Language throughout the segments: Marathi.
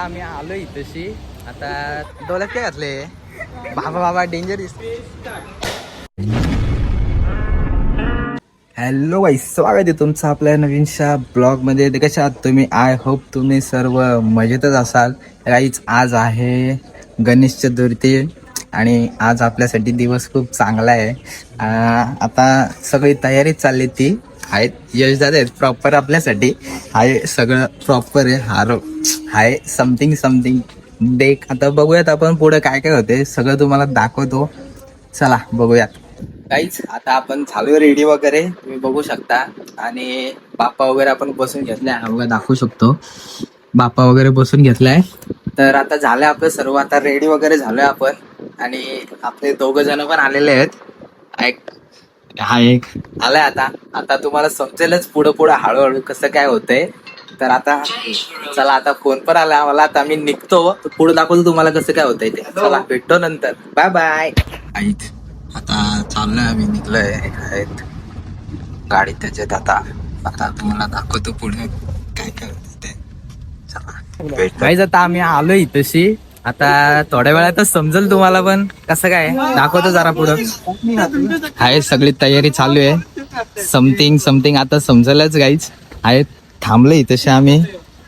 आम्ही आलो इथशी आता डोळ्यात काय घातले बाबा डेंजर. हॅलो गाईस, स्वागत आहे तुमचं आपल्या नवीनशा ब्लॉग मध्ये. कशा आहात तुम्ही? आय होप तुम्ही सर्व मजेतच असाल. गाईच आज आहे गणेश चतुर्थी आणि आज आपल्यासाठी दिवस खूप चांगला आहे. आता सगळी तयारी चालली ती आहेत. यशदादा आहेत प्रॉपर आपल्यासाठी आहे, सगळं प्रॉपर आहे. हार आहे समथिंग देख. आता बघूयात आपण पुढे काय काय होते, सगळं तुम्हाला दाखवतो. चला बघूयात. काहीच आता आपण चालू रेडी वगैरे तुम्ही बघू शकता. आणि बाप्पा वगैरे आपण बसून घेतलाय, हा दाखवू शकतो. बाप्पा वगैरे बसून घेतलाय. तर आता झालंय आपलं सर्व, आता रेडी वगैरे झालोय आपण. आणि आपले 2 जण पण आलेले आहेत. हा एक आलाय. आता तुम्हाला समजेलच पुढं हळूहळू कसं काय होतंय. तर आता चला, आता फोन पण आला आम्हाला, आता आम्ही निघतो. पुढे दाखवतो तुम्हाला कसं काय होतंय ते. चला भेटतो नंतर, बाय बाय. आता चाललोय आम्ही, निघलोय आहेत गाडी त्याच्यात. आता तुम्हाला दाखवतो पुढे काय काय होतं ते. चला आता आम्ही आलोय इथशी. आता थोड्या वेळातच समजेल तुम्हाला पण कसं काय, दाखवतो जरा पुढं. आहे सगळी तयारी चालू आहे. समथिंग आता समजेलच गाईच. आहेत थांबलो इथशी आम्ही.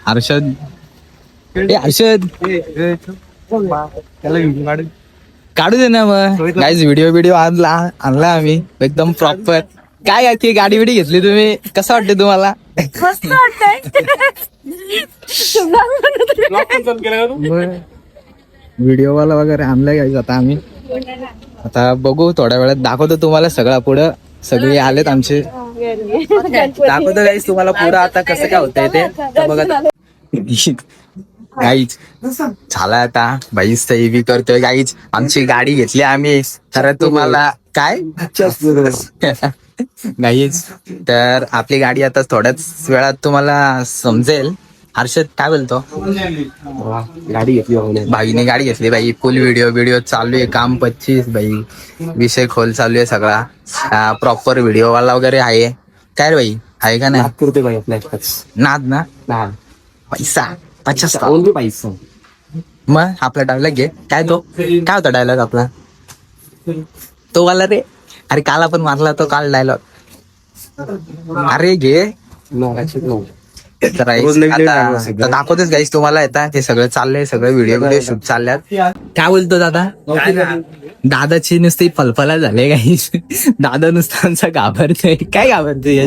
हर्षद काढू दे ना मग. गाईज व्हिडिओ आणला आम्ही एकदम प्रॉपर. काय की गाडी बिडी घेतली तुम्ही, कसं वाटते तुम्हाला? व्हिडिओवाला वगैरे आणलाय गाईज आता आम्ही. आता बघू थोड्या वेळात दाखवतो तुम्हाला सगळं पुढं. सगळे आलेत आमचे, दाखवतो गाईज तुम्हाला पुढं आता कसं काय होतंय ते बघा. गाईच झाला आता बाईच बी करतोय गाईच. आमची गाडी घेतली आम्ही, तर तुम्हाला काय गाईच. तर आपली गाडी आता थोड्याच वेळात तुम्हाला समजेल. हर्षद काय बोलतो? गाडी घेतली भाईने गाडी घेतली बाई. फुल व्हिडिओ चालू आहे. काम 25 बाई, विषय खोल चालू आहे सगळा. प्रॉपर व्हिडिओवाला वगैरे आहे. काय रे बाई, आहे का नाही? करते बाई आपल्या नाद ना, पैसा 50 ओनली पैसा. मग आपला डायलॉग घे. काय काय होता डायलॉग आपला? तो वाला रे. अरे काल आपण मारला तो, काल डायलॉग. अरे घे. तर आता दाखवतेच गाईस तुम्हाला. येतात हे सगळं चाललंय, सगळं व्हिडिओ शूट चालल्यात. काय बोलतो दादा? दादाची नुसती फलफला झाले गाईस. दादा नुसता आमचा घाबरतोय. काय घाबरतोय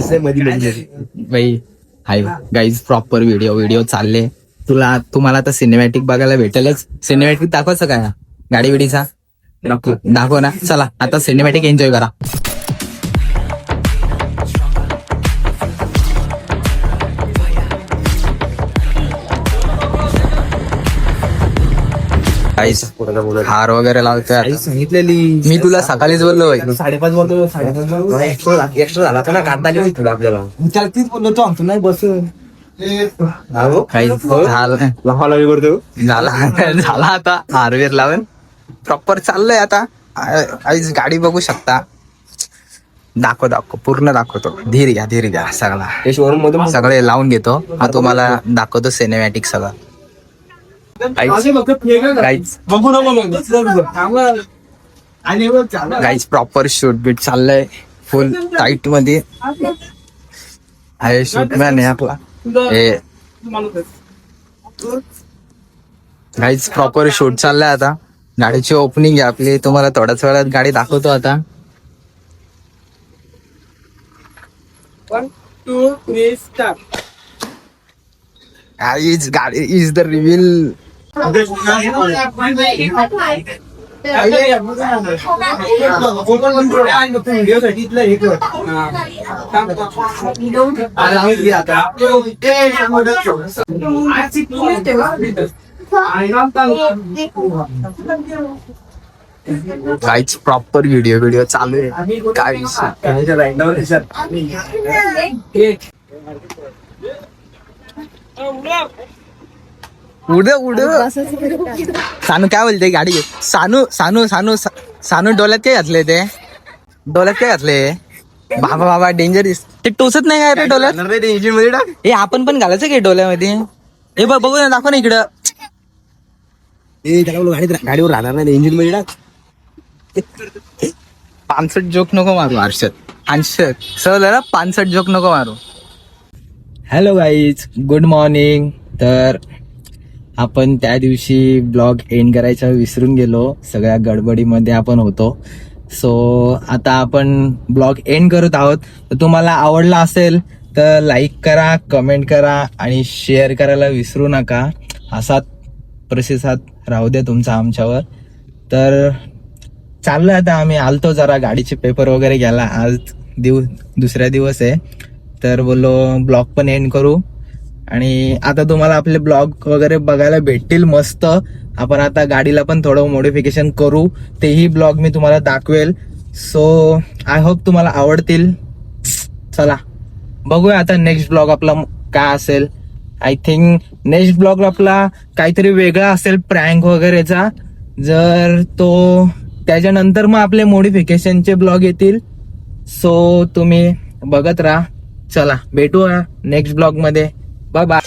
बाई? हाय गाईज प्रॉपर व्हिडिओ चालले. तुम्हाला आता सिनेमॅटिक बघायला भेटेलच. सिनेमॅटिक दाखवायचं काय गाडी बिडीचा? दाखव ना. चला आता सिनेमॅटिक एन्जॉय करा. हार वगैरे लावतोय. सांगितलेली मी तुला सकाळीच बोललो. 5:30 बोलतो. 5:30 एक्स्ट्रा झाला तर ना, काढता आपल्याला तीच बोललो तो आमचं नाही बस. झाला आता हारवेर लावून प्रॉपर चाललंय. आता आईच गाडी बघू शकता. दाखव पूर्ण दाखवतो. धीर घ्या सगळा. सगळे लावून घेतो. हा तुम्हाला दाखवतो सिनेमॅटिक सगळं. गाईज प्रॉपर शूट बीट चाललंय फुल टाईट मध्ये. आहे शूटमॅन आहे आपला. गाईज प्रॉपर शूट चाललंय. आता गाडीची ओपनिंग आहे आपली. तुम्हाला थोड्याच वेळात गाडी दाखवतो. आता 1, 2, 3 स्टार्ट. गाडी इज द रिव्हील. काहीच प्रॉपर व्हिडिओ चालू आहे. काय उड सानू काय बोलते गाडी घे. सानू डोल्यात काय घातले ते? डोल्यात काय घातले? बाबा डेंजर. ते टोचत नाही काय रे डोल्यात? इंजिन मध्ये टाक. हे आपण पण घालायचं काय डोल्यामध्ये? हे बघू ना, दाखव ना इकडं. त्याला बोलू गाडीवर राहणार नाही इंजिन मध्ये टाक. 65 जोक नको मारू हर्षद सर 65 जोक नको मारू. Hello guys, good morning. तर आपण त्या दिवशी ब्लॉग एंड करायचा विसरून गेलो, सगळ्या गडबडीमध्ये आपण होतो. सो आता आपण ब्लॉग एंड करत आहोत. तर तुम्हाला आवडला असेल तर लाईक करा, कमेंट करा आणि शेअर करायला विसरू नका. असाच प्रतिसाद राहू द्या तुमचा आमच्यावर. तर चाललोय आता आम्ही, आलतो जरा गाडीचे पेपर वगैरे घ्यायला. आज दुसऱ्या दिवस आहे, तर बोललो ब्लॉग पण एंड करू. आणि आता तुम्हाला आपले ब्लॉग वगैरे बघायला भेटतील मस्त. आपण आता गाडीला पण थोडं मॉडिफिकेशन करू, तेही ब्लॉग मी तुम्हाला दाखवेल. सो आय होप तुम्हाला आवडतील. चला बघूया आता नेक्स्ट ब्लॉग आपला काय असेल. आय थिंक नेक्स्ट ब्लॉग आपला काहीतरी वेगळा असेल, प्रँक वगैरेचा. जर तो त्याच्यानंतर मग आपले मॉडिफिकेशनचे ब्लॉग येतील. सो तुम्ही बघत राहा. चला भेटूया नेक्स्ट ब्लॉग मध्ये. Bye bye.